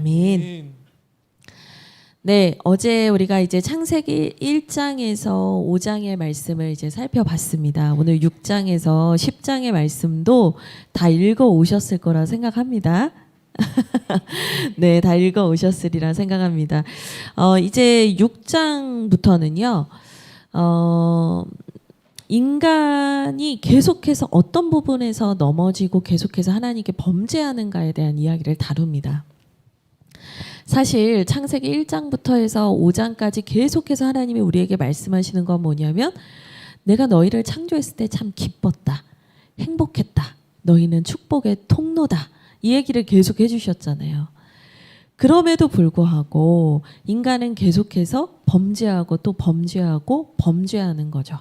아멘. 네, 어제 우리가 이제 창세기 1장에서 5장의 말씀을 이제 살펴봤습니다. 오늘 6장에서 10장의 말씀도 다 읽어 오셨을 거라 생각합니다. 네, 다 읽어 오셨으리라 생각합니다. 이제 6장부터는요, 인간이 계속해서 어떤 부분에서 넘어지고 계속해서 하나님께 범죄하는가에 대한 이야기를 다룹니다. 사실 창세기 1장부터 해서 5장까지 계속해서 하나님이 우리에게 말씀하시는 건 뭐냐면, 내가 너희를 창조했을 때 참 기뻤다, 행복했다, 너희는 축복의 통로다, 이 얘기를 계속 해주셨잖아요. 그럼에도 불구하고 인간은 계속해서 범죄하고 또 범죄하고 범죄하는 거죠.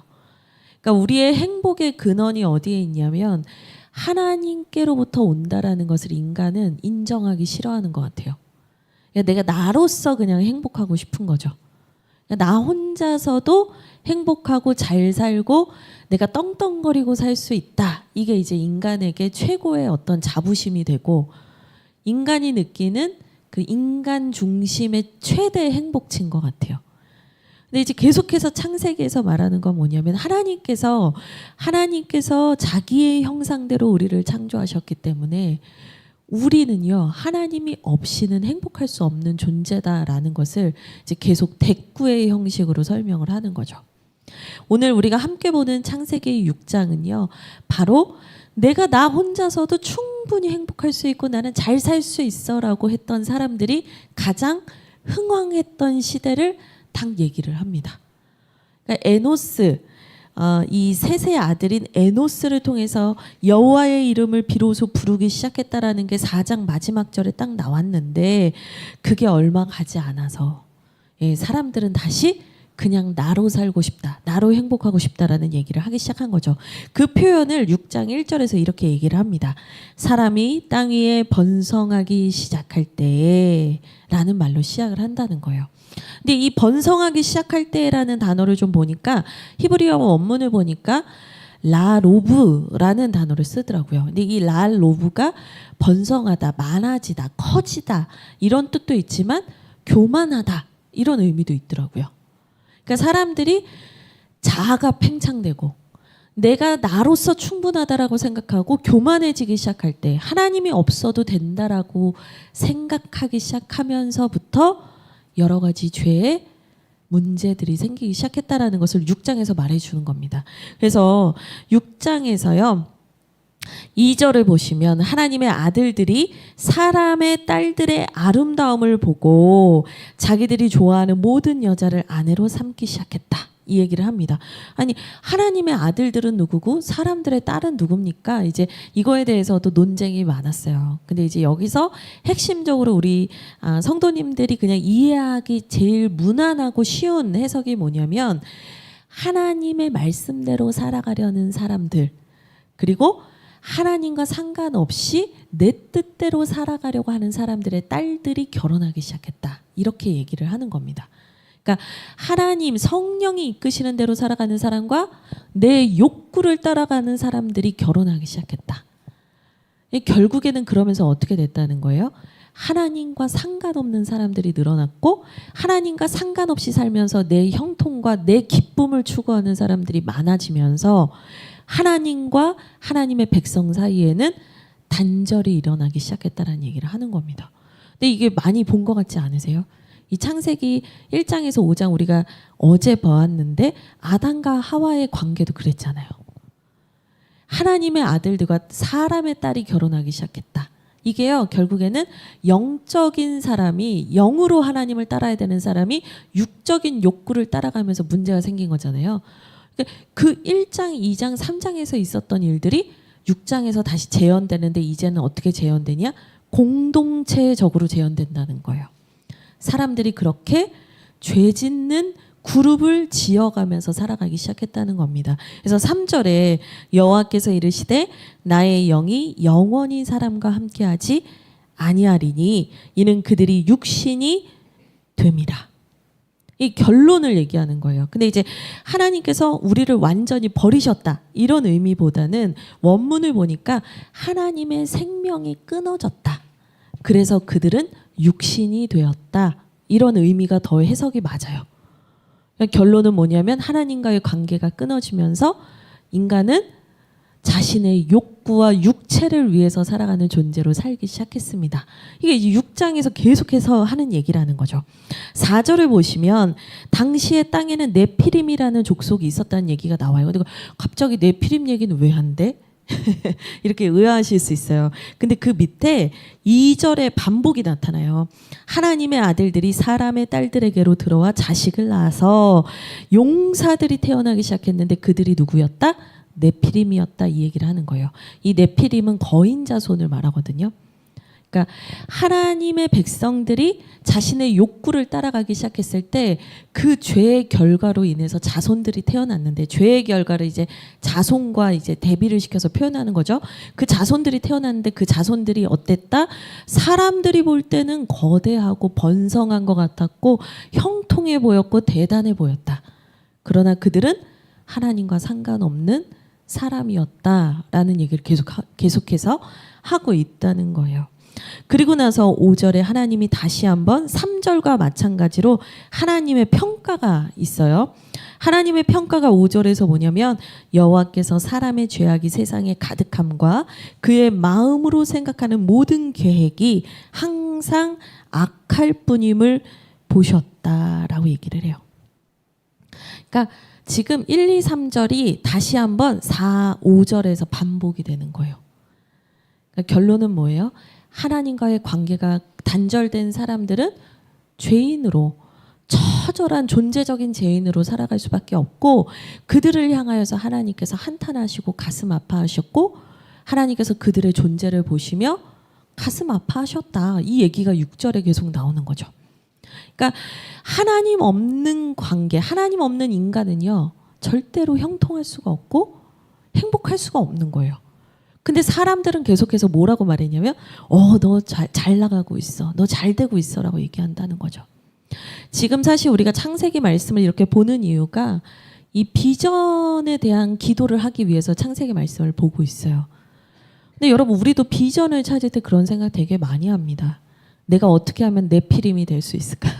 그러니까 우리의 행복의 근원이 어디에 있냐면 하나님께로부터 온다라는 것을 인간은 인정하기 싫어하는 것 같아요. 그러니까 내가 나로서 그냥 행복하고 싶은 거죠. 그러니까 나 혼자서도 행복하고 잘 살고 내가 떵떵거리고 살 수 있다. 이게 이제 인간에게 최고의 어떤 자부심이 되고, 인간이 느끼는 그 인간 중심의 최대 행복치인 것 같아요. 근데 이제 계속해서 창세기에서 말하는 건 뭐냐면 하나님께서 자기의 형상대로 우리를 창조하셨기 때문에 우리는요, 하나님이 없이는 행복할 수 없는 존재다라는 것을 이제 계속 대꾸의 형식으로 설명을 하는 거죠. 오늘 우리가 함께 보는 창세기 6장은요, 바로 내가 나 혼자서도 충분히 행복할 수 있고 나는 잘 살 수 있어라고 했던 사람들이 가장 흥왕했던 시대를 딱 얘기를 합니다. 그러니까 에노스, 이 셋의 아들인 에노스를 통해서 여호와의 이름을 비로소 부르기 시작했다라는 게 4장 마지막 절에 딱 나왔는데, 그게 얼마 가지 않아서 사람들은 다시 그냥 나로 살고 싶다, 나로 행복하고 싶다라는 얘기를 하기 시작한 거죠. 그 표현을 6장 1절에서 이렇게 얘기를 합니다. 사람이 땅 위에 번성하기 시작할 때에 라는 말로 시작을 한다는 거예요. 근데 이 번성하기 시작할 때라는 단어를 좀 보니까, 히브리어 원문을 보니까 라로브라는 단어를 쓰더라고요. 근데 이 라로브가 번성하다, 많아지다, 커지다 이런 뜻도 있지만 교만하다 이런 의미도 있더라고요. 그러니까 사람들이 자아가 팽창되고 내가 나로서 충분하다라고 생각하고 교만해지기 시작할 때, 하나님이 없어도 된다라고 생각하기 시작하면서부터 여러 가지 죄의 문제들이 생기기 시작했다라는 것을 6장에서 말해주는 겁니다. 그래서 6장에서요, 2절을 보시면 하나님의 아들들이 사람의 딸들의 아름다움을 보고 자기들이 좋아하는 모든 여자를 아내로 삼기 시작했다, 이 얘기를 합니다. 아니, 하나님의 아들들은 누구고 사람들의 딸은 누굽니까? 이제 이거에 대해서도 논쟁이 많았어요. 근데 이제 여기서 핵심적으로 우리 성도님들이 그냥 이해하기 제일 무난하고 쉬운 해석이 뭐냐면, 하나님의 말씀대로 살아가려는 사람들, 그리고 하나님과 상관없이 내 뜻대로 살아가려고 하는 사람들의 딸들이 결혼하기 시작했다, 이렇게 얘기를 하는 겁니다. 그러니까 하나님 성령이 이끄시는 대로 살아가는 사람과 내 욕구를 따라가는 사람들이 결혼하기 시작했다. 결국에는 그러면서 어떻게 됐다는 거예요? 하나님과 상관없는 사람들이 늘어났고, 하나님과 상관없이 살면서 내 형통과 내 기쁨을 추구하는 사람들이 많아지면서 하나님과 하나님의 백성 사이에는 단절이 일어나기 시작했다라는 얘기를 하는 겁니다. 근데 이게 많이 본 것 같지 않으세요? 이 창세기 1장에서 5장 우리가 어제 보았는데 아담과 하와의 관계도 그랬잖아요. 하나님의 아들들과 사람의 딸이 결혼하기 시작했다. 이게요, 결국에는 영적인 사람이, 영으로 하나님을 따라야 되는 사람이 육적인 욕구를 따라가면서 문제가 생긴 거잖아요. 그 1장, 2장, 3장에서 있었던 일들이 6장에서 다시 재현되는데, 이제는 어떻게 재현되냐? 공동체적으로 재현된다는 거예요. 사람들이 그렇게 죄 짓는 그룹을 지어가면서 살아가기 시작했다는 겁니다. 그래서 3절에 여호와께서 이르시되 나의 영이 영원히 사람과 함께하지 아니하리니 이는 그들이 육신이 됨이라. 이 결론을 얘기하는 거예요. 근데 이제 하나님께서 우리를 완전히 버리셨다, 이런 의미보다는 원문을 보니까 하나님의 생명이 끊어졌다, 그래서 그들은 육신이 되었다. 이런 의미가 더 해석이 맞아요. 그러니까 결론은 뭐냐면 하나님과의 관계가 끊어지면서 인간은 자신의 욕구와 육체를 위해서 살아가는 존재로 살기 시작했습니다. 이게 이제 6장에서 계속해서 하는 얘기라는 거죠. 4절을 보시면 당시에 땅에는 네피림이라는 족속이 있었다는 얘기가 나와요. 근데 갑자기 네피림 얘기는 왜 한대? 이렇게 의아하실 수 있어요. 근데 그 밑에 2절에 반복이 나타나요. 하나님의 아들들이 사람의 딸들에게로 들어와 자식을 낳아서 용사들이 태어나기 시작했는데 그들이 누구였다? 네피림이었다, 이 얘기를 하는 거예요. 이 네피림은 거인 자손을 말하거든요. 그러니까 하나님의 백성들이 자신의 욕구를 따라가기 시작했을 때 그 죄의 결과로 인해서 자손들이 태어났는데, 죄의 결과를 이제 자손과 이제 대비를 시켜서 표현하는 거죠. 그 자손들이 태어났는데 그 자손들이 어땠다? 사람들이 볼 때는 거대하고 번성한 것 같았고 형통해 보였고 대단해 보였다. 그러나 그들은 하나님과 상관없는 사람이었다라는 얘기를 계속해서 하고 있다는 거예요. 그리고 나서 5절에 하나님이 다시 한번 3절과 마찬가지로 하나님의 평가가 있어요. 하나님의 평가가 5절에서 뭐냐면 여호와께서 사람의 죄악이 세상에 가득함과 그의 마음으로 생각하는 모든 계획이 항상 악할 뿐임을 보셨다라고 얘기를 해요. 그러니까 지금 1, 2, 3절이 다시 한번 4, 5절에서 반복이 되는 거예요. 그러니까 결론은 뭐예요? 하나님과의 관계가 단절된 사람들은 죄인으로, 처절한 존재적인 죄인으로 살아갈 수밖에 없고, 그들을 향하여서 하나님께서 한탄하시고 가슴 아파하셨고, 하나님께서 그들의 존재를 보시며 가슴 아파하셨다. 이 얘기가 6절에 계속 나오는 거죠. 그러니까 하나님 없는 관계, 하나님 없는 인간은요, 절대로 형통할 수가 없고 행복할 수가 없는 거예요. 근데 사람들은 계속해서 뭐라고 말했냐면 너 잘 나가고 있어, 너 잘 되고 있어 라고 얘기한다는 거죠. 지금 사실 우리가 창세기 말씀을 이렇게 보는 이유가 이 비전에 대한 기도를 하기 위해서 창세기 말씀을 보고 있어요. 근데 여러분, 우리도 비전을 찾을 때 그런 생각 되게 많이 합니다. 내가 어떻게 하면 네피림이 될 수 있을까?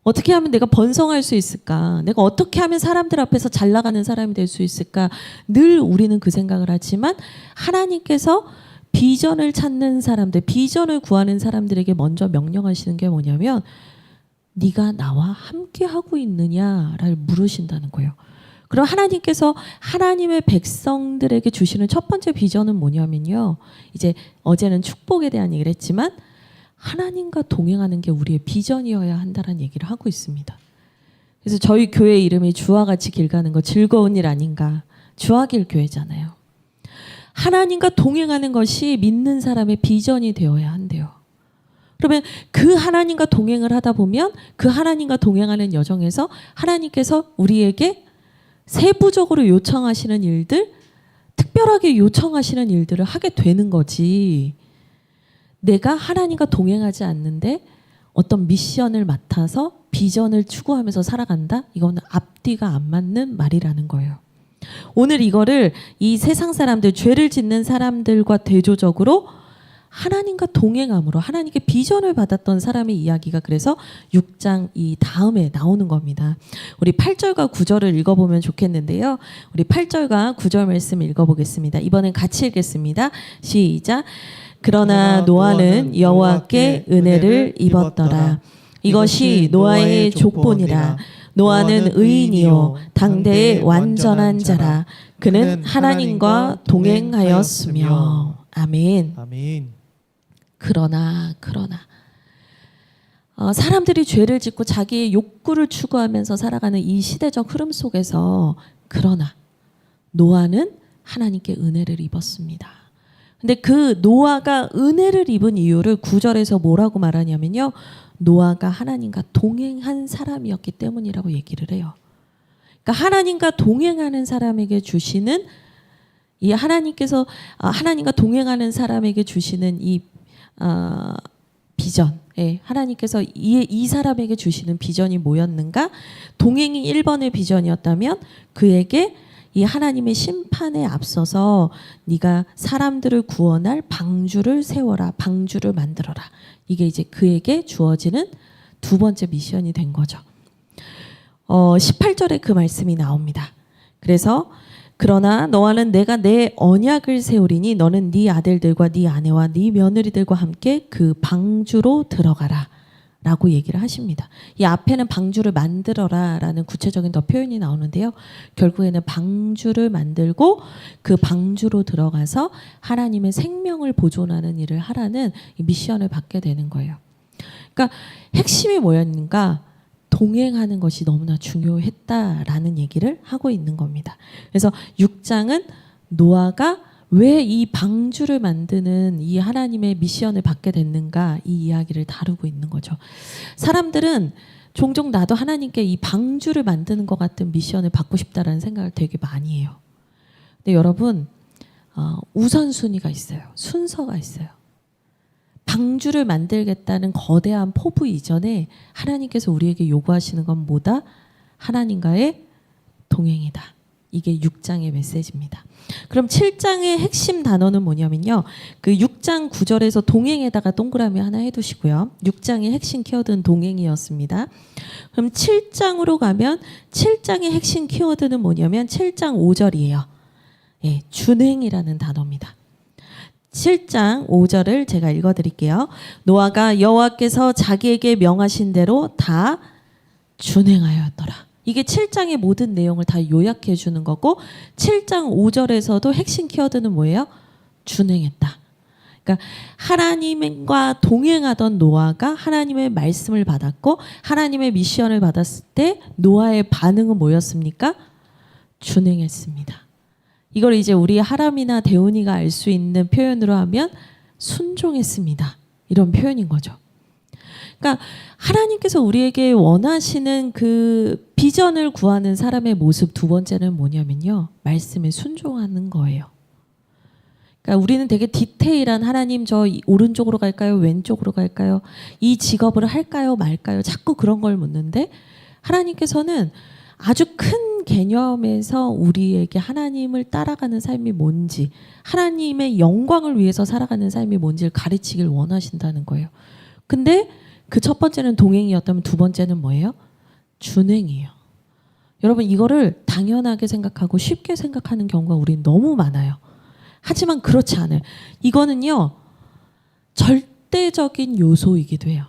어떻게 하면 내가 번성할 수 있을까? 내가 어떻게 하면 사람들 앞에서 잘 나가는 사람이 될 수 있을까? 늘 우리는 그 생각을 하지만 하나님께서 비전을 찾는 사람들, 비전을 구하는 사람들에게 먼저 명령하시는 게 뭐냐면 네가 나와 함께 하고 있느냐를 물으신다는 거예요. 그럼 하나님께서 하나님의 백성들에게 주시는 첫 번째 비전은 뭐냐면요. 이제 어제는 축복에 대한 얘기를 했지만 하나님과 동행하는 게 우리의 비전이어야 한다는 얘기를 하고 있습니다. 그래서 저희 교회 이름이 주와 같이 길 가는 거 즐거운 일 아닌가? 주와 길 교회잖아요. 하나님과 동행하는 것이 믿는 사람의 비전이 되어야 한대요. 그러면 그 하나님과 동행을 하다 보면 그 하나님과 동행하는 여정에서 하나님께서 우리에게 세부적으로 요청하시는 일들, 특별하게 요청하시는 일들을 하게 되는 거지. 내가 하나님과 동행하지 않는데 어떤 미션을 맡아서 비전을 추구하면서 살아간다? 이거는 앞뒤가 안 맞는 말이라는 거예요. 오늘 이거를 이 세상 사람들, 죄를 짓는 사람들과 대조적으로 하나님과 동행함으로 하나님께 비전을 받았던 사람의 이야기가 그래서 6장 이 다음에 나오는 겁니다. 우리 8절과 9절을 읽어보면 좋겠는데요. 우리 8절과 9절 말씀 읽어보겠습니다. 이번엔 같이 읽겠습니다. 시작. 그러나 노아는 여호와께 은혜를 입었더라. 이것이 노아의 족본이라. 노아는 의인이요 당대의 완전한 자라. 그는 하나님과 동행하였으며. 아멘. 아멘. 그러나 사람들이 죄를 짓고 자기의 욕구를 추구하면서 살아가는 이 시대적 흐름 속에서 그러나 노아는 하나님께 은혜를 입었습니다. 근데 그 노아가 은혜를 입은 이유를 9절에서 뭐라고 말하냐면요. 노아가 하나님과 동행한 사람이었기 때문이라고 얘기를 해요. 그러니까 하나님과 동행하는 사람에게 주시는 이 하나님께서 하나님과 동행하는 사람에게 주시는 이 비전, 하나님께서 이 사람에게 주시는 비전이 뭐였는가? 동행이 1번의 비전이었다면 그에게 이 하나님의 심판에 앞서서 네가 사람들을 구원할 방주를 세워라, 방주를 만들어라. 이게 이제 그에게 주어지는 두 번째 미션이 된 거죠. 18절에 그 말씀이 나옵니다. 그래서 그러나 너와는 내가 내 언약을 세우리니 너는 네 아들들과 네 아내와 네 며느리들과 함께 그 방주로 들어가라 라고 얘기를 하십니다. 이 앞에는 방주를 만들어라 라는 구체적인 더 표현이 나오는데요. 결국에는 방주를 만들고 그 방주로 들어가서 하나님의 생명을 보존하는 일을 하라는 이 미션을 받게 되는 거예요. 그러니까 핵심이 뭐였는가? 동행하는 것이 너무나 중요했다라는 얘기를 하고 있는 겁니다. 그래서 6장은 노아가 왜 이 방주를 만드는 이 하나님의 미션을 받게 됐는가 이 이야기를 다루고 있는 거죠. 사람들은 종종 나도 하나님께 이 방주를 만드는 것 같은 미션을 받고 싶다라는 생각을 되게 많이 해요. 근데 여러분 우선순위가 있어요. 순서가 있어요. 방주를 만들겠다는 거대한 포부 이전에 하나님께서 우리에게 요구하시는 건 뭐다? 하나님과의 동행이다. 이게 6장의 메시지입니다. 그럼 7장의 핵심 단어는 뭐냐면요. 그 6장 9절에서 동행에다가 동그라미 하나 해두시고요. 6장의 핵심 키워드는 동행이었습니다. 그럼 7장으로 가면 7장의 핵심 키워드는 뭐냐면 7장 5절이에요. 예, 준행이라는 단어입니다. 7장 5절을 제가 읽어드릴게요. 노아가 여호와께서 자기에게 명하신 대로 다 준행하였더라. 이게 7장의 모든 내용을 다 요약해 주는 거고 7장 5절에서도 핵심 키워드는 뭐예요? 준행했다. 그러니까 하나님과 동행하던 노아가 하나님의 말씀을 받았고 하나님의 미션을 받았을 때 노아의 반응은 뭐였습니까? 준행했습니다. 이걸 이제 우리 하람이나 대운이가 알 수 있는 표현으로 하면 순종했습니다. 이런 표현인 거죠. 그러니까 하나님께서 우리에게 원하시는 그 비전을 구하는 사람의 모습 두 번째는 뭐냐면요. 말씀에 순종하는 거예요. 그러니까 우리는 되게 디테일한 하나님 저 오른쪽으로 갈까요? 왼쪽으로 갈까요? 이 직업을 할까요? 말까요? 자꾸 그런 걸 묻는데 하나님께서는 아주 큰 개념에서 우리에게 하나님을 따라가는 삶이 뭔지 하나님의 영광을 위해서 살아가는 삶이 뭔지를 가르치길 원하신다는 거예요. 근데 그 첫 번째는 동행이었다면 두 번째는 뭐예요? 준행이에요. 여러분 이거를 당연하게 생각하고 쉽게 생각하는 경우가 우린 너무 많아요. 하지만 그렇지 않아요. 이거는요. 절대적인 요소이기도 해요.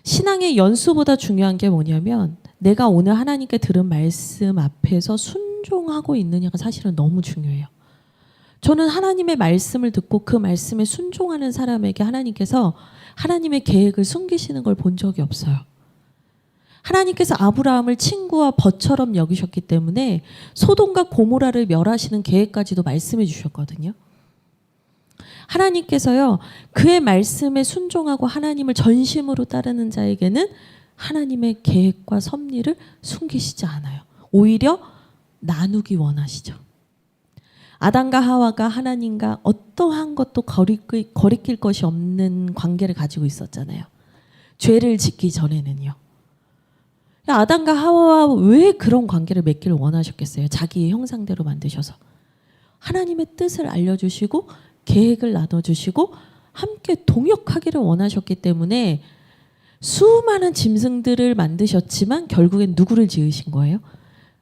신앙의 연수보다 중요한 게 뭐냐면 내가 오늘 하나님께 들은 말씀 앞에서 순종하고 있느냐가 사실은 너무 중요해요. 저는 하나님의 말씀을 듣고 그 말씀에 순종하는 사람에게 하나님께서 하나님의 계획을 숨기시는 걸 본 적이 없어요. 하나님께서 아브라함을 친구와 벗처럼 여기셨기 때문에 소돔과 고모라를 멸하시는 계획까지도 말씀해 주셨거든요. 하나님께서요. 그의 말씀에 순종하고 하나님을 전심으로 따르는 자에게는 하나님의 계획과 섭리를 숨기시지 않아요. 오히려 나누기 원하시죠. 아담과 하와가 하나님과 어떠한 것도 거리낄 것이 없는 관계를 가지고 있었잖아요. 죄를 짓기 전에는요. 아담과 하와와 왜 그런 관계를 맺기를 원하셨겠어요? 자기의 형상대로 만드셔서. 하나님의 뜻을 알려주시고 계획을 나눠주시고 함께 동역하기를 원하셨기 때문에 수많은 짐승들을 만드셨지만 결국엔 누구를 지으신 거예요?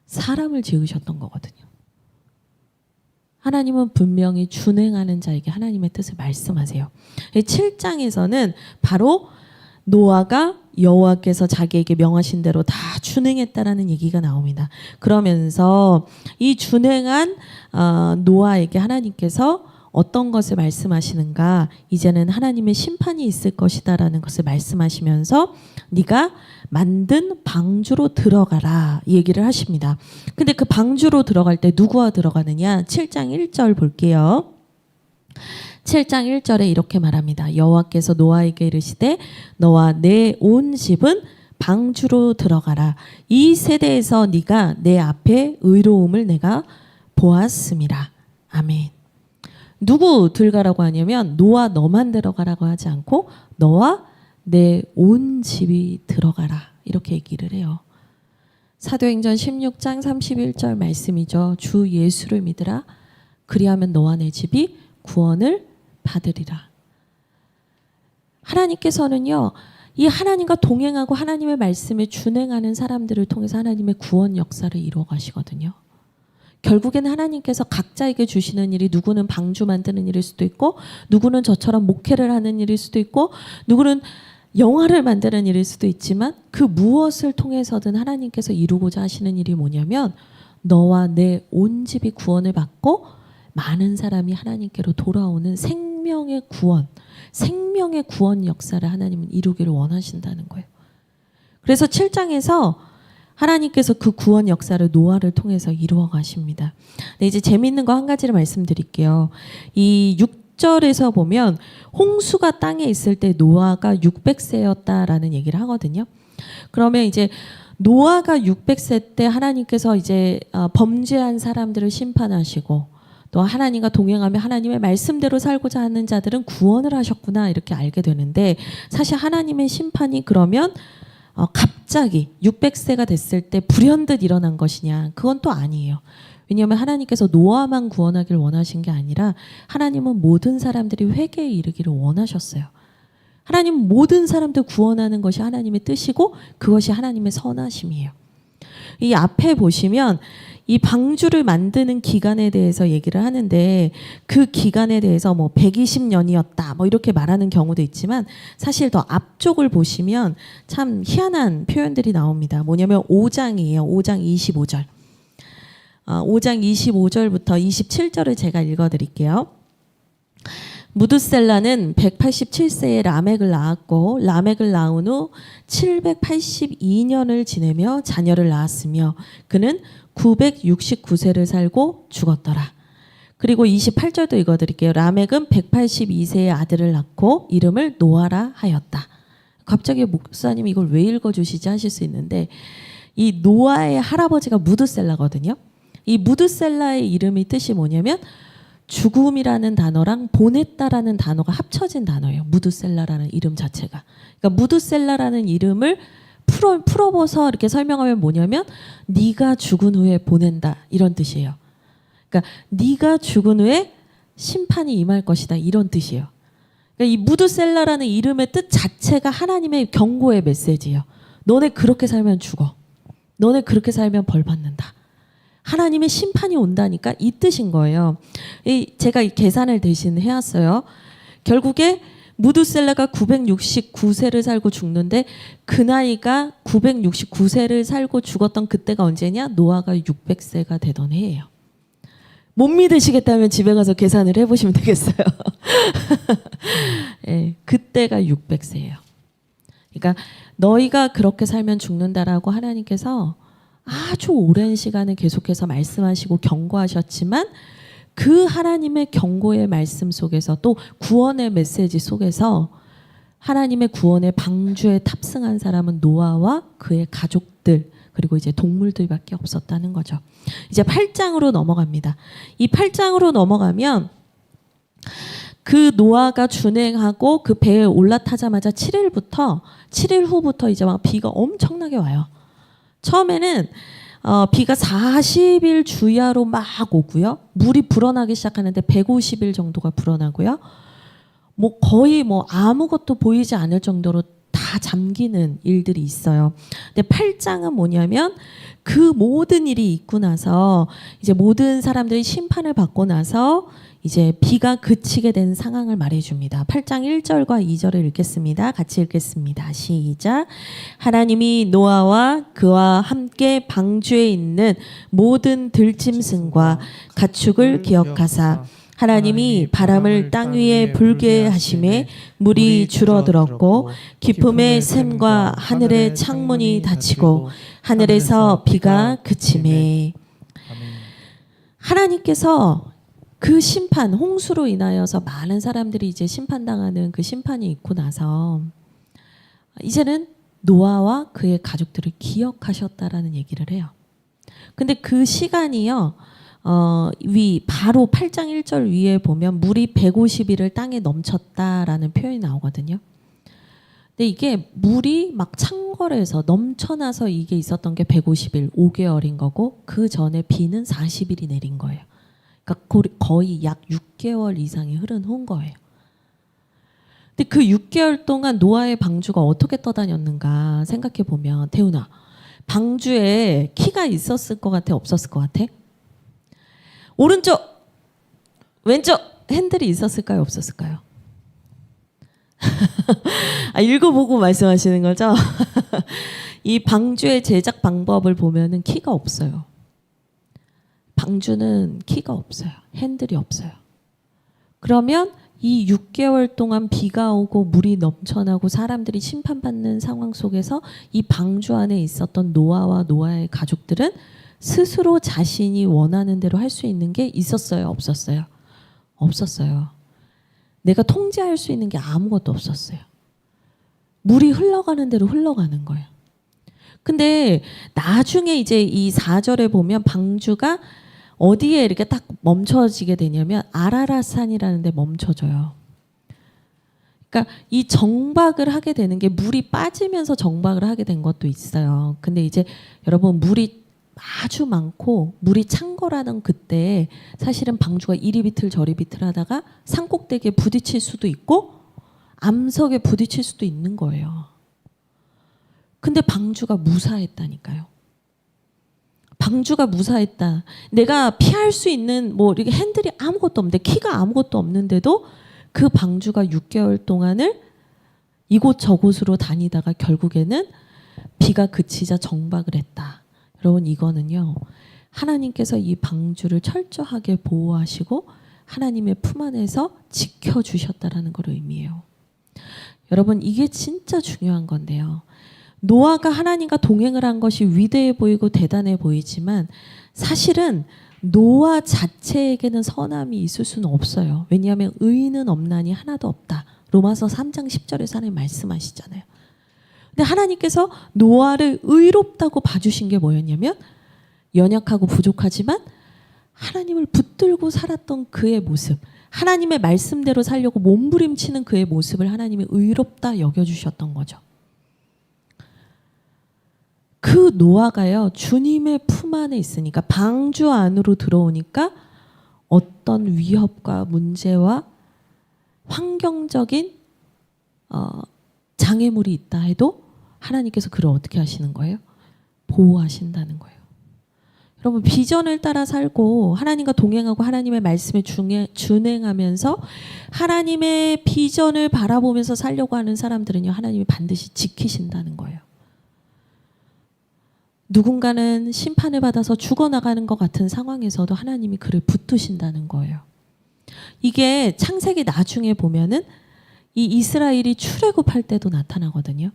사람을 지으셨던 거거든요. 하나님은 분명히 준행하는 자에게 하나님의 뜻을 말씀하세요. 7장에서는 바로 노아가 여호와께서 자기에게 명하신 대로 다 준행했다라는 얘기가 나옵니다. 그러면서 이 준행한 노아에게 하나님께서 어떤 것을 말씀하시는가? 이제는 하나님의 심판이 있을 것이다라는 것을 말씀하시면서 네가 만든 방주로 들어가라 이 얘기를 하십니다. 근데 그 방주로 들어갈 때 누구와 들어가느냐? 7장 1절 볼게요. 7장 1절에 이렇게 말합니다. 여호와께서 노아에게 이르시되 너와 내 온 집은 방주로 들어가라. 이 세대에서 네가 내 앞에 의로움을 내가 보았음이라. 아멘. 누구 들어가라고 하냐면 노아 너만 들어가라고 하지 않고 너와 내 온 집이 들어가라 이렇게 얘기를 해요. 사도행전 16장 31절 말씀이죠. 주 예수를 믿으라. 그리하면 너와 내 집이 구원을 받으리라. 하나님께서는요, 이 하나님과 동행하고 하나님의 말씀에 준행하는 사람들을 통해서 하나님의 구원 역사를 이루어 가시거든요. 결국에는 하나님께서 각자에게 주시는 일이 누구는 방주 만드는 일일 수도 있고, 누구는 저처럼 목회를 하는 일일 수도 있고, 누구는 영화를 만드는 일일 수도 있지만, 그 무엇을 통해서든 하나님께서 이루고자 하시는 일이 뭐냐면 너와 내 온 집이 구원을 받고 많은 사람이 하나님께로 돌아오는 생명의 구원 역사를 하나님은 이루기를 원하신다는 거예요. 그래서 7장에서 하나님께서 그 구원 역사를 노아를 통해서 이루어 가십니다. 네, 이제 재미있는 거 한 가지를 말씀드릴게요. 이 6절에서 보면 홍수가 땅에 있을 때 노아가 600세였다라는 얘기를 하거든요. 그러면 이제 노아가 600세 때 하나님께서 이제 범죄한 사람들을 심판하시고 또 하나님과 동행하며 하나님의 말씀대로 살고자 하는 자들은 구원을 하셨구나 이렇게 알게 되는데, 사실 하나님의 심판이 그러면 갑자기 600세가 됐을 때 불현듯 일어난 것이냐, 그건 또 아니에요. 왜냐하면 하나님께서 노아만 구원하길 원하신 게 아니라 하나님은 모든 사람들이 회개에 이르기를 원하셨어요. 하나님은 모든 사람들 구원하는 것이 하나님의 뜻이고 그것이 하나님의 선하심이에요. 이 앞에 보시면 이 방주를 만드는 기간에 대해서 얘기를 하는데, 그 기간에 대해서 뭐 120년이었다 뭐 이렇게 말하는 경우도 있지만, 사실 더 앞쪽을 보시면 참 희한한 표현들이 나옵니다. 뭐냐면 5장이에요. 5장 25절. 5장 25절부터 27절을 제가 읽어드릴게요. 무드셀라는 187세에 라멕을 낳았고, 라멕을 낳은 후 782년을 지내며 자녀를 낳았으며 그는 969세를 살고 죽었더라. 그리고 28절도 읽어드릴게요. 라멕은 182세의 아들을 낳고 이름을 노아라 하였다. 갑자기 목사님이 이걸 왜 읽어주시지 하실 수 있는데, 이 노아의 할아버지가 무드셀라거든요. 이 무드셀라의 이름의 뜻이 뭐냐면 죽음이라는 단어랑 보냈다라는 단어가 합쳐진 단어예요. 무드셀라라는 이름 자체가. 그러니까 무드셀라라는 이름을 풀어서 이렇게 설명하면 뭐냐면 네가 죽은 후에 보낸다 이런 뜻이에요. 그러니까 네가 죽은 후에 심판이 임할 것이다 이런 뜻이에요. 그러니까 이 무드셀라라는 이름의 뜻 자체가 하나님의 경고의 메시지예요. 너네 그렇게 살면 죽어. 너네 그렇게 살면 벌 받는다. 하나님의 심판이 온다니까 이 뜻인 거예요. 제가 이 계산을 대신 해왔어요. 결국에 무드셀라가 969세를 살고 죽는데, 그 나이가 969세를 살고 죽었던 그때가 언제냐? 노아가 600세가 되던 해예요. 못 믿으시겠다면 집에 가서 계산을 해보시면 되겠어요. 네, 그때가 600세예요. 그러니까 너희가 그렇게 살면 죽는다라고 하나님께서 아주 오랜 시간을 계속해서 말씀하시고 경고하셨지만, 그 하나님의 경고의 말씀 속에서 또 구원의 메시지 속에서 하나님의 구원의 방주에 탑승한 사람은 노아와 그의 가족들 그리고 이제 동물들밖에 없었다는 거죠. 이제 8장으로 넘어갑니다. 이 8장으로 넘어가면 그 노아가 준행하고 그 배에 올라타자마자 7일 후부터 이제 막 비가 엄청나게 와요. 처음에는 비가 40일 주야로 막 오고요. 물이 불어나기 시작하는데 150일 정도가 불어나고요. 뭐 거의 뭐 아무것도 보이지 않을 정도로 다 잠기는 일들이 있어요. 근데 8장은 뭐냐면 그 모든 일이 있고 나서 이제 모든 사람들이 심판을 받고 나서 이제 비가 그치게 된 상황을 말해줍니다. 8장 1절과 2절을 읽겠습니다. 같이 읽겠습니다. 시작. 하나님이 노아와 그와 함께 방주에 있는 모든 들짐승과 가축을 기억하사 하나님이 바람을 땅 위에 불게 하심에 물이 줄어들었고 깊음의 샘과 하늘의 창문이 닫히고 하늘에서 비가 그치매. 하나님께서 그 심판, 홍수로 인하여서 많은 사람들이 이제 심판당하는 그 심판이 있고 나서 이제는 노아와 그의 가족들을 기억하셨다라는 얘기를 해요. 근데 그 시간이요, 바로 8장 1절 위에 보면 물이 150일을 땅에 넘쳤다라는 표현이 나오거든요. 근데 이게 물이 막 창궐해서 넘쳐나서 이게 있었던 게 150일, 5개월인 거고 그 전에 비는 40일이 내린 거예요. 그러니까 거의 약 6개월 이상이 흐른 후인 거예요. 근데 그 6개월 동안 노아의 방주가 어떻게 떠다녔는가 생각해 보면, 태훈아, 방주에 키가 있었을 것 같아, 없었을 것 같아? 오른쪽, 왼쪽 핸들이 있었을까요, 없었을까요? 읽어보고 말씀하시는 거죠? 이 방주의 제작 방법을 보면은 키가 없어요. 방주는 키가 없어요. 핸들이 없어요. 그러면 이 6개월 동안 비가 오고 물이 넘쳐나고 사람들이 심판받는 상황 속에서 이 방주 안에 있었던 노아와 노아의 가족들은 스스로 자신이 원하는 대로 할 수 있는 게 있었어요, 없었어요? 없었어요. 내가 통제할 수 있는 게 아무것도 없었어요. 물이 흘러가는 대로 흘러가는 거예요. 근데 나중에 이제 이 4절에 보면 방주가 어디에 이렇게 딱 멈춰지게 되냐면 아라랏산이라는 데 멈춰져요. 그러니까 이 정박을 하게 되는 게 물이 빠지면서 정박을 하게 된 것도 있어요. 근데 이제 여러분, 물이 아주 많고 물이 창궐하던 그때 사실은 방주가 이리 비틀 저리 비틀 하다가 산꼭대기에 부딪힐 수도 있고 암석에 부딪힐 수도 있는 거예요. 근데 방주가 무사했다니까요. 방주가 무사했다. 내가 피할 수 있는 뭐 이렇게 핸들이 아무것도 없는데, 키가 아무것도 없는데도 그 방주가 6개월 동안을 이곳 저곳으로 다니다가 결국에는 비가 그치자 정박을 했다. 여러분, 이거는요, 하나님께서 이 방주를 철저하게 보호하시고 하나님의 품 안에서 지켜주셨다라는 걸 의미해요. 여러분, 이게 진짜 중요한 건데요. 노아가 하나님과 동행을 한 것이 위대해 보이고 대단해 보이지만 사실은 노아 자체에게는 선함이 있을 수는 없어요. 왜냐하면 의인은 없나니 하나도 없다. 로마서 3장 10절에서 하나님 말씀하시잖아요. 근데 하나님께서 노아를 의롭다고 봐주신 게 뭐였냐면, 연약하고 부족하지만 하나님을 붙들고 살았던 그의 모습, 하나님의 말씀대로 살려고 몸부림치는 그의 모습을 하나님이 의롭다 여겨주셨던 거죠. 그 노아가요, 주님의 품 안에 있으니까, 방주 안으로 들어오니까 어떤 위협과 문제와 환경적인 장애물이 있다 해도 하나님께서 그를 어떻게 하시는 거예요? 보호하신다는 거예요. 여러분, 비전을 따라 살고 하나님과 동행하고 하나님의 말씀에 준행하면서 하나님의 비전을 바라보면서 살려고 하는 사람들은요, 하나님이 반드시 지키신다는 거예요. 누군가는 심판을 받아서 죽어나가는 것 같은 상황에서도 하나님이 그를 붙드신다는 거예요. 이게 창세기 나중에 보면은 이 이스라엘이 출애굽할 때도 나타나거든요.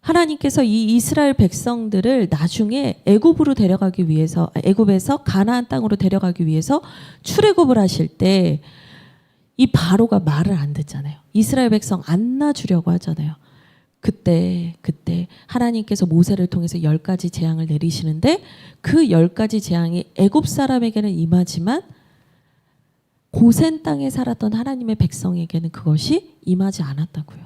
하나님께서 이 이스라엘 백성들을 나중에 애굽으로 데려가기 위해서, 애굽에서 가나안 땅으로 데려가기 위해서 출애굽을 하실 때 이 바로가 말을 안 듣잖아요. 이스라엘 백성 안 놔주려고 하잖아요. 그때 하나님께서 모세를 통해서 10가지 재앙을 내리시는데 그 10가지 재앙이 애굽 사람에게는 임하지만 고센 땅에 살았던 하나님의 백성에게는 그것이 임하지 않았다고요.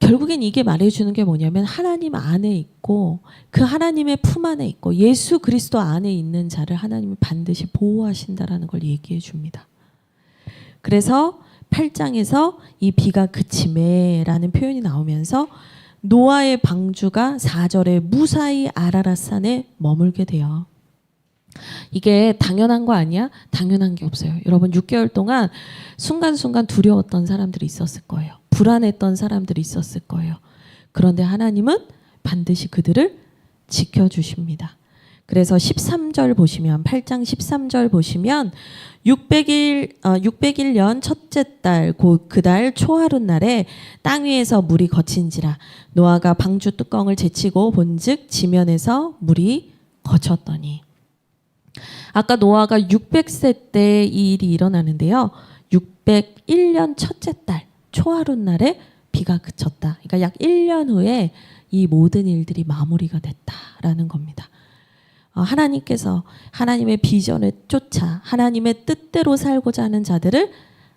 결국엔 이게 말해주는 게 뭐냐면, 하나님 안에 있고 그 하나님의 품 안에 있고 예수 그리스도 안에 있는 자를 하나님이 반드시 보호하신다라는 걸 얘기해 줍니다. 그래서 8장에서 이 비가 그치매라는 표현이 나오면서 노아의 방주가 4절에 무사히 아라랏산에 머물게 돼요. 이게 당연한 거 아니야? 당연한 게 없어요. 여러분, 6개월 동안 순간순간 두려웠던 사람들이 있었을 거예요. 불안했던 사람들이 있었을 거예요. 그런데 하나님은 반드시 그들을 지켜주십니다. 그래서 13절 보시면, 8장 13절 보시면 600일 첫째 달 곧 그 달 초하룻 날에 땅 위에서 물이 거친지라 노아가 방주 뚜껑을 제치고 본즉 지면에서 물이 거쳤더니. 아까 노아가 600세 때 이 일이 일어나는데요. 601년 첫째 달 초하룻 날에 비가 그쳤다. 그러니까 약 1년 후에 이 모든 일들이 마무리가 됐다라는 겁니다. 하나님께서 하나님의 비전을 쫓아 하나님의 뜻대로 살고자 하는 자들을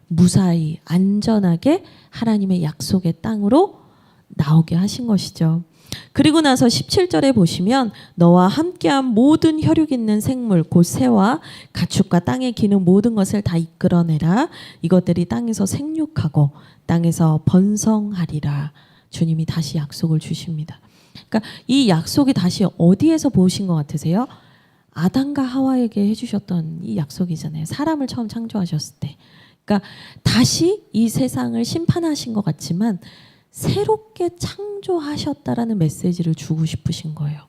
무사히 안전하게 하나님의 약속의 땅으로 나오게 하신 것이죠. 그리고 나서 17절에 보시면 너와 함께한 모든 혈육 있는 생물 곧 새와 가축과 땅에 기는 모든 것을 다 이끌어내라. 이것들이 땅에서 생육하고 땅에서 번성하리라. 주님이 다시 약속을 주십니다. 그러니까 이 약속이 다시 어디에서 보신 것 같으세요? 아담과 하와에게 해주셨던 이 약속이잖아요. 사람을 처음 창조하셨을 때. 그러니까 다시 이 세상을 심판하신 것 같지만 새롭게 창조하셨다라는 메시지를 주고 싶으신 거예요.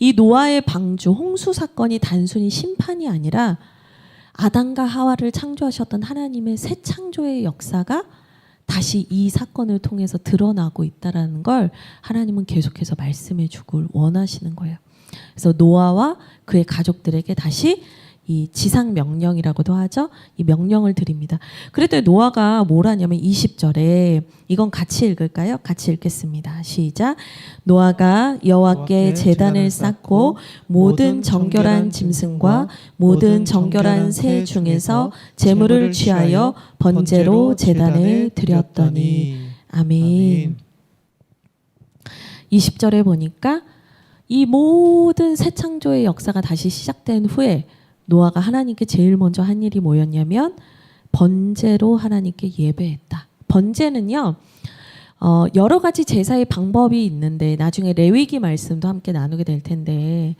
이 노아의 방주, 홍수 사건이 단순히 심판이 아니라 아담과 하와를 창조하셨던 하나님의 새 창조의 역사가 다시 이 사건을 통해서 드러나고 있다는 걸 하나님은 계속해서 말씀해 주길 원하시는 거예요. 그래서 노아와 그의 가족들에게 다시 이 지상 명령이라고도 하죠. 이 명령을 드립니다. 그랬더니 노아가 뭘 하냐면 20절에 이건 같이 읽을까요? 같이 읽겠습니다. 시작. 노아가 여호와께 제단을 쌓고 모든 정결한 짐승과 모든 정결한 새 중에서 제물을 취하여 번제로 제단에 드렸더니. 아멘. 20절에 보니까 이 모든 새 창조의 역사가 다시 시작된 후에 노아가 하나님께 제일 먼저 한 일이 뭐였냐면 번제로 하나님께 예배했다. 번제는요, 여러 가지 제사의 방법이 있는데 나중에 레위기 말씀도 함께 나누게 될 텐데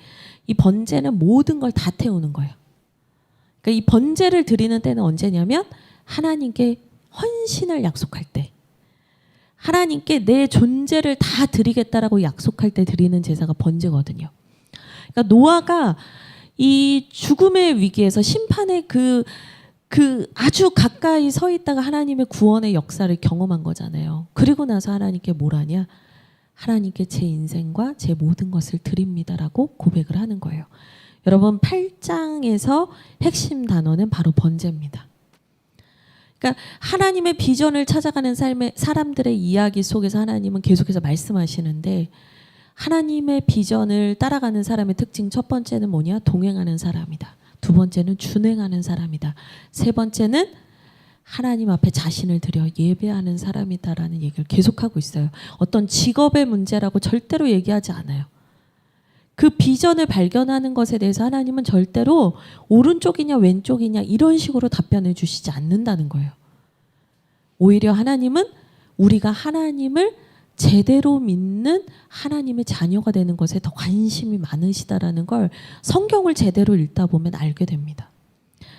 이 번제는 모든 걸 다 태우는 거예요. 그러니까 이 번제를 드리는 때는 언제냐면 하나님께 헌신을 약속할 때, 하나님께 내 존재를 다 드리겠다라고 약속할 때 드리는 제사가 번제거든요. 그러니까 노아가 이 죽음의 위기에서 심판의 그 아주 가까이 서 있다가 하나님의 구원의 역사를 경험한 거잖아요. 그리고 나서 하나님께 뭘 하냐? 하나님께 제 인생과 제 모든 것을 드립니다라고 고백을 하는 거예요. 여러분 8장에서 핵심 단어는 바로 번제입니다. 그러니까 하나님의 비전을 찾아가는 삶의 사람들의 이야기 속에서 하나님은 계속해서 말씀하시는데 하나님의 비전을 따라가는 사람의 특징 첫 번째는 뭐냐? 동행하는 사람이다. 두 번째는 준행하는 사람이다. 세 번째는 하나님 앞에 자신을 드려 예배하는 사람이다라는 얘기를 계속하고 있어요. 어떤 직업의 문제라고 절대로 얘기하지 않아요. 그 비전을 발견하는 것에 대해서 하나님은 절대로 오른쪽이냐 왼쪽이냐 이런 식으로 답변해 주시지 않는다는 거예요. 오히려 하나님은 우리가 하나님을 제대로 믿는 하나님의 자녀가 되는 것에 더 관심이 많으시다라는 걸 성경을 제대로 읽다 보면 알게 됩니다.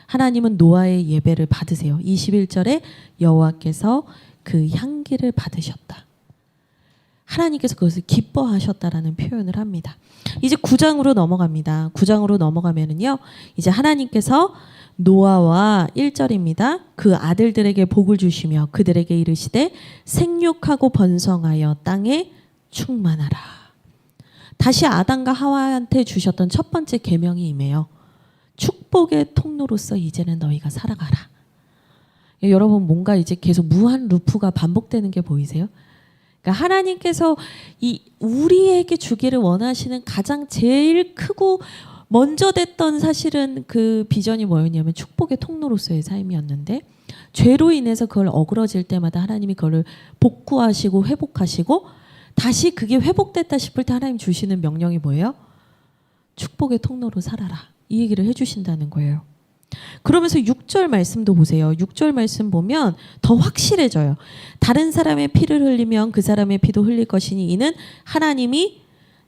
하나님은 노아의 예배를 받으세요. 21절에 여호와께서 그 향기를 받으셨다. 하나님께서 그것을 기뻐하셨다라는 표현을 합니다. 이제 9장으로 넘어갑니다. 9장으로 넘어가면은요, 이제 하나님께서 노아와 1절입니다. 그 아들들에게 복을 주시며 그들에게 이르시되 생육하고 번성하여 땅에 충만하라. 다시 아담과 하와한테 주셨던 첫 번째 계명이 임해요. 축복의 통로로서 이제는 너희가 살아가라. 여러분 뭔가 이제 계속 무한 루프가 반복되는 게 보이세요? 그러니까 하나님께서 이 우리에게 주기를 원하시는 가장 제일 크고 먼저 됐던 사실은 그 비전이 뭐였냐면 축복의 통로로서의 삶이었는데 죄로 인해서 그걸 어그러질 때마다 하나님이 그걸 복구하시고 회복하시고 다시 그게 회복됐다 싶을 때 하나님 주시는 명령이 뭐예요? 축복의 통로로 살아라. 이 얘기를 해주신다는 거예요. 그러면서 6절 말씀도 보세요. 6절 말씀 보면 더 확실해져요. 다른 사람의 피를 흘리면 그 사람의 피도 흘릴 것이니 이는 하나님이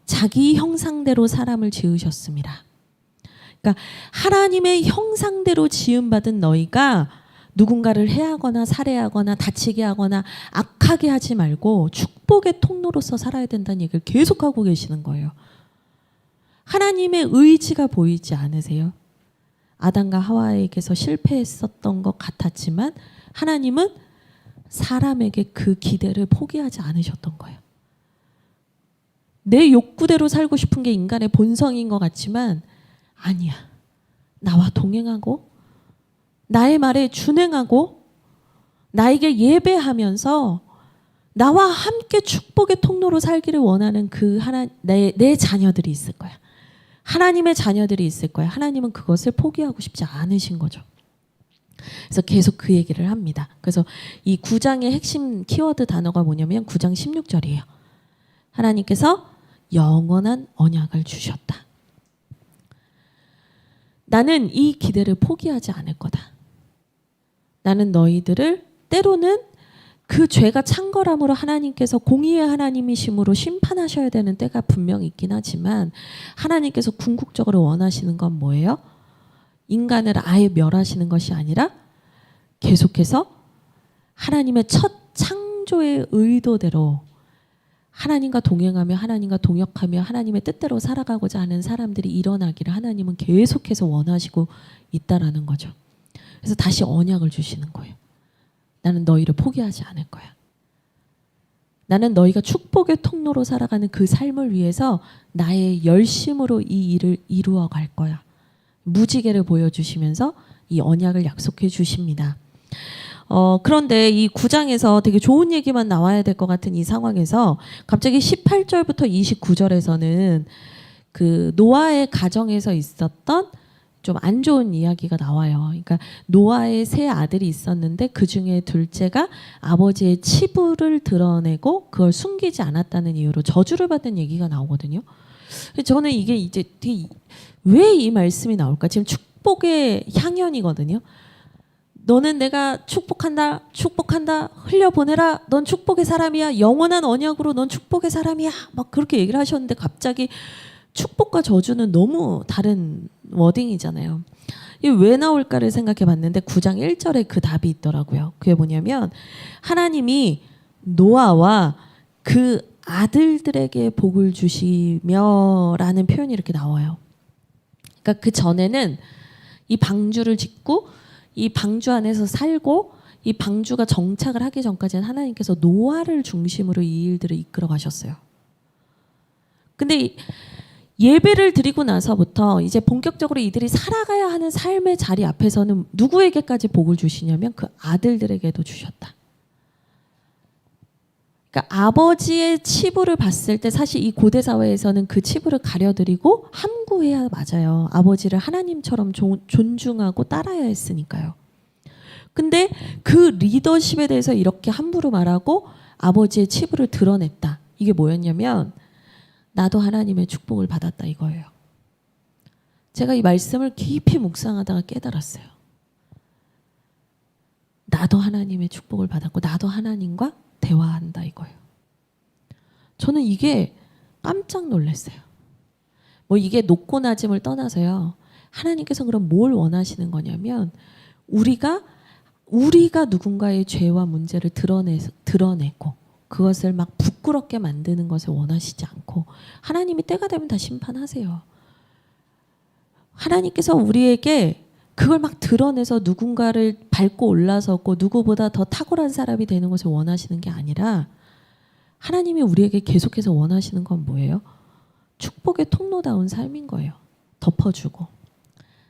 자기 형상대로 사람을 지으셨습니다. 그러니까 하나님의 형상대로 지음받은 너희가 누군가를 해하거나 살해하거나 다치게 하거나 악하게 하지 말고 축복의 통로로서 살아야 된다는 얘기를 계속하고 계시는 거예요. 하나님의 의지가 보이지 않으세요? 아담과 하와에게서 실패했었던 것 같았지만 하나님은 사람에게 그 기대를 포기하지 않으셨던 거예요. 내 욕구대로 살고 싶은 게 인간의 본성인 것 같지만 아니야. 나와 동행하고 나의 말에 준행하고 나에게 예배하면서 나와 함께 축복의 통로로 살기를 원하는 그 내 자녀들이 있을 거야. 하나님의 자녀들이 있을 거야. 하나님은 그것을 포기하고 싶지 않으신 거죠. 그래서 계속 그 얘기를 합니다. 그래서 이 9장의 핵심 키워드 단어가 뭐냐면 9장 16절이에요. 하나님께서 영원한 언약을 주셨다. 나는 이 기대를 포기하지 않을 거다. 나는 너희들을 때로는 그 죄가 찬 거람으로 하나님께서 공의의 하나님이심으로 심판하셔야 되는 때가 분명 있긴 하지만 하나님께서 궁극적으로 원하시는 건 뭐예요? 인간을 아예 멸하시는 것이 아니라 계속해서 하나님의 첫 창조의 의도대로 하나님과 동행하며 하나님과 동역하며 하나님의 뜻대로 살아가고자 하는 사람들이 일어나기를 하나님은 계속해서 원하시고 있다라는 거죠. 그래서 다시 언약을 주시는 거예요. 나는 너희를 포기하지 않을 거야. 나는 너희가 축복의 통로로 살아가는 그 삶을 위해서 나의 열심으로 이 일을 이루어 갈 거야. 무지개를 보여주시면서 이 언약을 약속해 주십니다. 그런데 이 9장에서 되게 좋은 얘기만 나와야 될 것 같은 이 상황에서 갑자기 18절부터 29절에서는 그 노아의 가정에서 있었던 좀 안 좋은 이야기가 나와요. 그러니까 노아의 세 아들이 있었는데 그 중에 둘째가 아버지의 치부를 드러내고 그걸 숨기지 않았다는 이유로 저주를 받은 얘기가 나오거든요. 저는 이게 이제 왜 이 말씀이 나올까? 지금 축복의 향연이거든요. 너는 내가 축복한다, 축복한다, 흘려보내라. 넌 축복의 사람이야. 영원한 언약으로 넌 축복의 사람이야. 막 그렇게 얘기를 하셨는데 갑자기 축복과 저주는 너무 다른 워딩이잖아요. 이게 왜 나올까를 생각해 봤는데 9장 1절에 그 답이 있더라고요. 그게 뭐냐면 하나님이 노아와 그 아들들에게 복을 주시며 라는 표현이 이렇게 나와요. 그러니까 그 전에는 이 방주를 짓고 이 방주 안에서 살고 이 방주가 정착을 하기 전까지는 하나님께서 노아를 중심으로 이 일들을 이끌어 가셨어요. 근데 예배를 드리고 나서부터 이제 본격적으로 이들이 살아가야 하는 삶의 자리 앞에서는 누구에게까지 복을 주시냐면 그 아들들에게도 주셨다. 그러니까 아버지의 치부를 봤을 때 사실 이 고대 사회에서는 그 치부를 가려드리고 함구해야 맞아요. 아버지를 하나님처럼 존중하고 따라야 했으니까요. 근데 그 리더십에 대해서 이렇게 함부로 말하고 아버지의 치부를 드러냈다. 이게 뭐였냐면 나도 하나님의 축복을 받았다 이거예요. 제가 이 말씀을 깊이 묵상하다가 깨달았어요. 나도 하나님의 축복을 받았고 나도 하나님과 대화한다 이거예요. 저는 이게 깜짝 놀랐어요. 뭐 이게 높고 낮음을 떠나서요. 하나님께서 그럼 뭘 원하시는 거냐면 우리가 누군가의 죄와 문제를 드러내고 그것을 막 부끄럽게 만드는 것을 원하시지 않고 하나님이 때가 되면 다 심판하세요. 하나님께서 우리에게 그걸 막 드러내서 누군가를 밟고 올라서고 누구보다 더 탁월한 사람이 되는 것을 원하시는 게 아니라 하나님이 우리에게 계속해서 원하시는 건 뭐예요? 축복의 통로다운 삶인 거예요. 덮어주고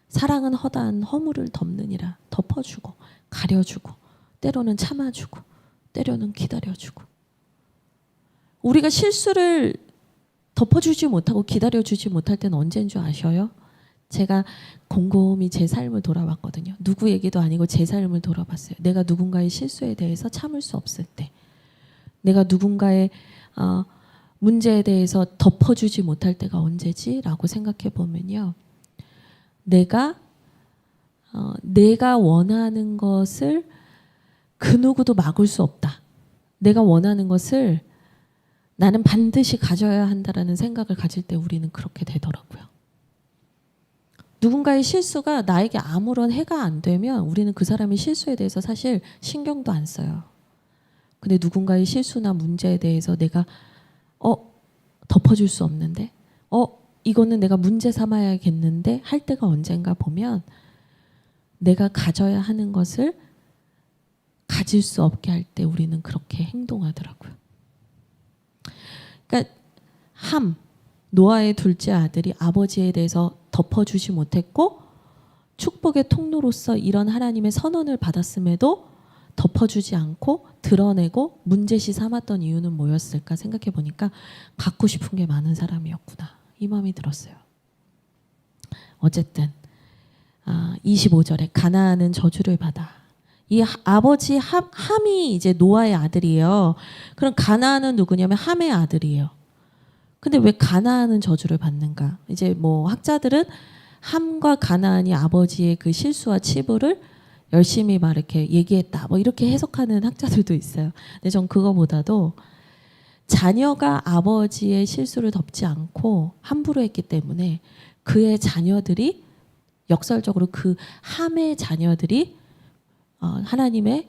사랑은 허다한 허물을 덮느니라. 덮어주고 가려주고 때로는 참아주고 때로는 기다려주고 우리가 실수를 덮어주지 못하고 기다려주지 못할 때는 언제인 줄 아셔요? 제가 곰곰이 제 삶을 돌아봤거든요. 누구 얘기도 아니고 제 삶을 돌아봤어요. 내가 누군가의 실수에 대해서 참을 수 없을 때 내가 누군가의 문제에 대해서 덮어주지 못할 때가 언제지? 라고 생각해 보면요. 내가 원하는 것을 그 누구도 막을 수 없다. 내가 원하는 것을 나는 반드시 가져야 한다라는 생각을 가질 때 우리는 그렇게 되더라고요. 누군가의 실수가 나에게 아무런 해가 안 되면 우리는 그 사람의 실수에 대해서 사실 신경도 안 써요. 근데 누군가의 실수나 문제에 대해서 내가 덮어줄 수 없는데 이거는 내가 문제 삼아야겠는데 할 때가 언젠가 보면 내가 가져야 하는 것을 가질 수 없게 할 때 우리는 그렇게 행동하더라고요. 그러니까 노아의 둘째 아들이 아버지에 대해서 덮어주지 못했고 축복의 통로로서 이런 하나님의 선언을 받았음에도 덮어주지 않고 드러내고 문제시 삼았던 이유는 뭐였을까 생각해 보니까 갖고 싶은 게 많은 사람이었구나 이 마음이 들었어요. 어쨌든 25절에 가나안은 저주를 받아. 이 아버지 함이 이제 노아의 아들이에요. 그럼 가나안은 누구냐면 함의 아들이에요. 근데 왜 가나안은 저주를 받는가? 이제 뭐 학자들은 함과 가나안이 아버지의 그 실수와 치부를 열심히 막 이렇게 얘기했다. 뭐 이렇게 해석하는 학자들도 있어요. 근데 전 그거보다도 자녀가 아버지의 실수를 덮지 않고 함부로 했기 때문에 그의 자녀들이 역설적으로 그 함의 자녀들이 하나님의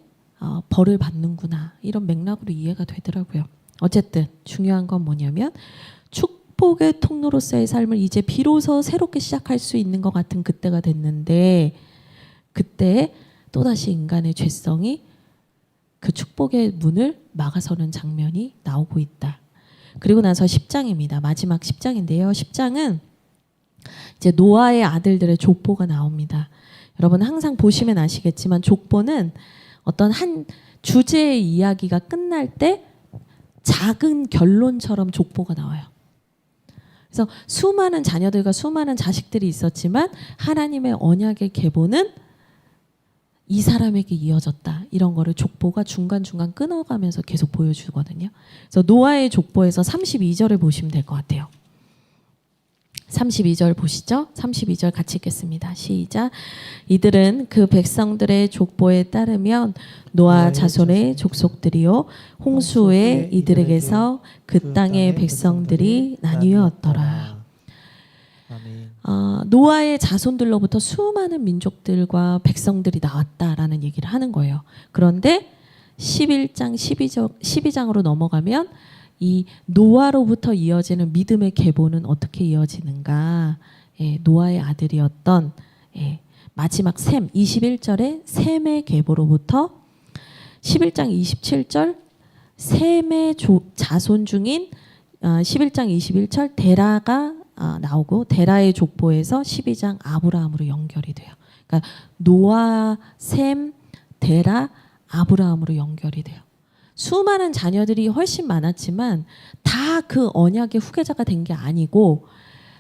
벌을 받는구나. 이런 맥락으로 이해가 되더라고요. 어쨌든 중요한 건 뭐냐면 축복의 통로로서의 삶을 이제 비로소 새롭게 시작할 수 있는 것 같은 그때가 됐는데 그때 또다시 인간의 죄성이 그 축복의 문을 막아서는 장면이 나오고 있다. 그리고 나서 10장입니다. 마지막 10장인데요. 10장은 이제 노아의 아들들의 족보가 나옵니다. 여러분 항상 보시면 아시겠지만 족보는 어떤 한 주제의 이야기가 끝날 때 작은 결론처럼 족보가 나와요. 그래서 수많은 자녀들과 수많은 자식들이 있었지만 하나님의 언약의 계보는 이 사람에게 이어졌다. 이런 거를 족보가 중간중간 끊어가면서 계속 보여주거든요. 그래서 노아의 족보에서 32절을 보시면 될 것 같아요. 32절 보시죠. 32절 같이 읽겠습니다. 시작. 이들은 그 백성들의 족보에 따르면 노아 자손의 족속들이요 홍수에 이들에게서 그 땅의 백성들이 나뉘었더라. 노아의 자손들로부터 수많은 민족들과 백성들이 나왔다라는 얘기를 하는 거예요. 그런데 11장 12장으로 넘어가면 이 노아로부터 이어지는 믿음의 계보는 어떻게 이어지는가? 노아의 아들이었던 마지막 셈 21절에 셈의 계보로부터 11장 27절 셈의 자손 중인 11장 21절 데라가 나오고 데라의 족보에서 12장 아브라함으로 연결이 돼요. 그러니까 노아, 셈, 데라, 아브라함으로 연결이 돼요. 수많은 자녀들이 훨씬 많았지만 다 그 언약의 후계자가 된 게 아니고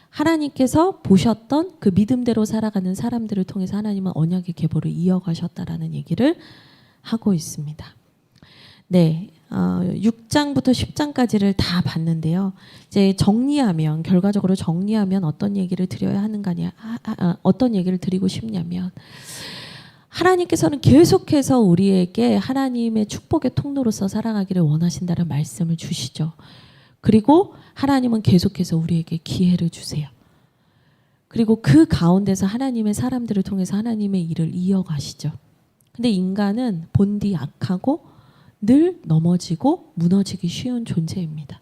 하나님께서 보셨던 그 믿음대로 살아가는 사람들을 통해서 하나님은 언약의 계보를 이어가셨다라는 얘기를 하고 있습니다. 네, 6장부터 10장까지를 다 봤는데요. 이제 정리하면 결과적으로 정리하면 어떤 얘기를 드려야 하는가냐, 어떤 얘기를 드리고 싶냐면 하나님께서는 계속해서 우리에게 하나님의 축복의 통로로서 살아가기를 원하신다는 말씀을 주시죠. 그리고 하나님은 계속해서 우리에게 기회를 주세요. 그리고 그 가운데서 하나님의 사람들을 통해서 하나님의 일을 이어가시죠. 근데 인간은 본디 악하고 늘 넘어지고 무너지기 쉬운 존재입니다.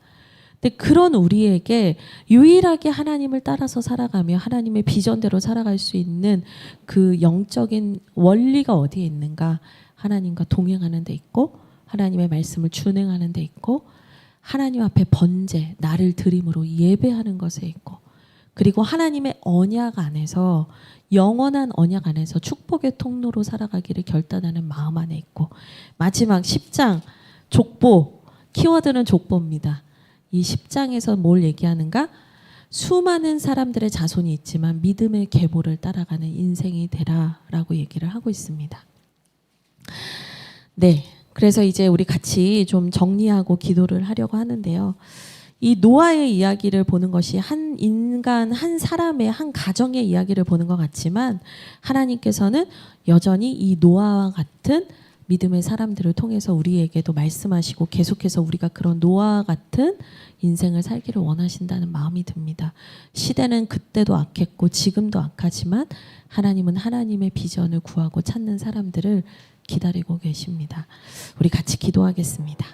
근데 그런 우리에게 유일하게 하나님을 따라서 살아가며 하나님의 비전대로 살아갈 수 있는 그 영적인 원리가 어디에 있는가? 하나님과 동행하는 데 있고 하나님의 말씀을 준행하는 데 있고 하나님 앞에 번제, 나를 드림으로 예배하는 것에 있고 그리고 하나님의 언약 안에서 영원한 언약 안에서 축복의 통로로 살아가기를 결단하는 마음 안에 있고 마지막 10장 족보, 키워드는 족보입니다. 이 10장에서 뭘 얘기하는가? 수많은 사람들의 자손이 있지만 믿음의 계보를 따라가는 인생이 되라라고 얘기를 하고 있습니다. 네, 그래서 이제 우리 같이 좀 정리하고 기도를 하려고 하는데요. 이 노아의 이야기를 보는 것이 한 인간, 한 사람의, 한 가정의 이야기를 보는 것 같지만 하나님께서는 여전히 이 노아와 같은 믿음의 사람들을 통해서 우리에게도 말씀하시고 계속해서 우리가 그런 노아와 같은 인생을 살기를 원하신다는 마음이 듭니다. 시대는 그때도 악했고 지금도 악하지만 하나님은 하나님의 비전을 구하고 찾는 사람들을 기다리고 계십니다. 우리 같이 기도하겠습니다.